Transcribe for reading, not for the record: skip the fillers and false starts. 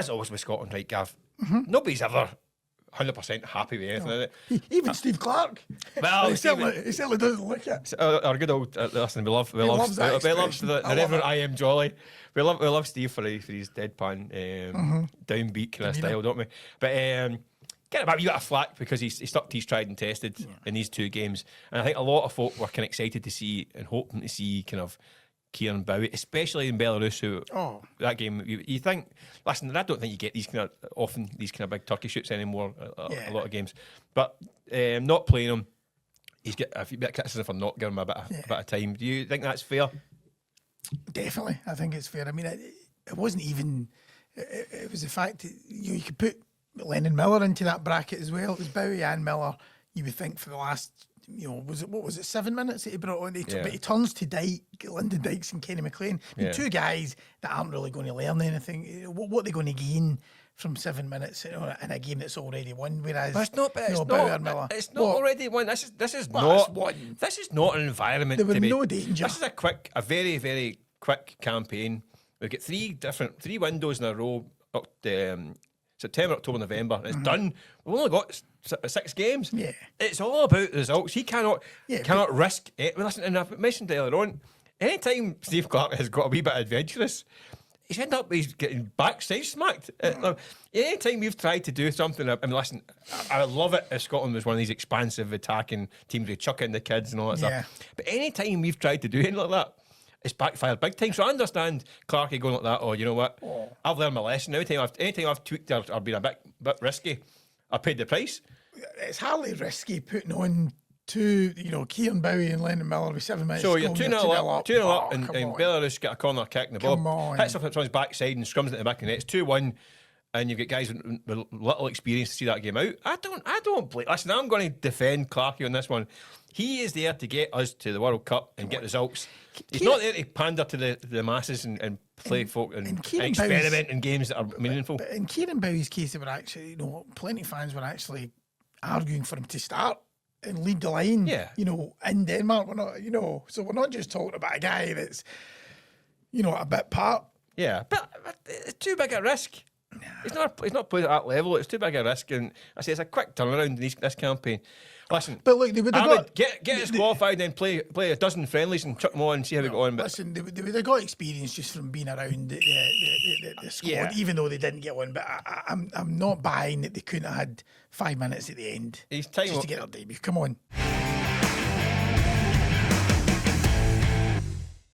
as always with Scotland, right, Gav? Nobody's ever 100% happy with anything. No. Even Steve Clarke. Well, he certainly doesn't look it. Our good old listen, we love the Reverend I Am Jolly. We love Steve for his deadpan, downbeat kind of style, don't we? But get about you got a flack because he stuck to his tried and tested in these 2 games, and I think a lot of folk were kind of excited to see and hoping to see kind of Kieron Bowie, especially in Belarus. That game, you think? Listen, I don't think you get these kind of big turkey shoots anymore. A lot of games, but not playing him, he's got a bit of criticism for not giving him a bit of time. Do you think that's fair? Definitely, I think it's fair. I mean, it wasn't even. It was the fact that you could put Lennon Miller into that bracket as well. It was Bowie and Miller. You would think for the last, what was it, 7 minutes that he brought on? But he turns to Lyndon Dykes and Kenny McLean. I mean, 2 guys that aren't really going to learn anything. What are they going to gain from 7 minutes in a game that's already won? Whereas it's not already won. This is not an environment. There was no danger. This is a very, very quick campaign. We've got 3 windows in a row. September, October, November. It's done. We've only got 6 games. Yeah, it's all about the results. He cannot risk it. Listen, and I've mentioned earlier on, anytime Steve Clarke has got a wee bit adventurous, he's getting backstage smacked. Anytime we've tried to do something, I mean, listen, I love it if Scotland was one of these expansive attacking teams with chuck in the kids and all that stuff. But anytime we've tried to do anything like that, it's backfired big time. So I understand Clarkey going like that. Oh, you know what? I've learned my lesson. Anytime I've tweaked or been a bit risky, I paid the price. It's hardly risky putting on 2, Kieron Bowie and Lennon Miller with 7 minutes. So you're 2-0 up, 2-0 up, and Belarus get a corner kick and the ball hits off someone's backside and scrums into the back of the net. It's 2-1, and you've got guys with little experience to see that game out. I don't blame. Listen, I'm going to defend Clarkey on this one. He is there to get us to the World Cup and get results. He's not there to pander to the masses and play folk and experiment in games that are meaningful. But in Kieron Bowie's case, they were actually, plenty of fans were actually arguing for him to start and lead the line. In Denmark, we're not, so we're not just talking about a guy that's, a bit part. Yeah, but it's too big a risk. Nah. He's not playing at that level. It's too big a risk, and I say it's a quick turnaround in this campaign. Listen, but look, they would have get us qualified, then play a dozen friendlies and chuck them on and see how we go on. But listen, they would have got experience just from being around the squad, even though they didn't get one. But I'm not buying that they couldn't have had 5 minutes at the end just to get their debut. Come on.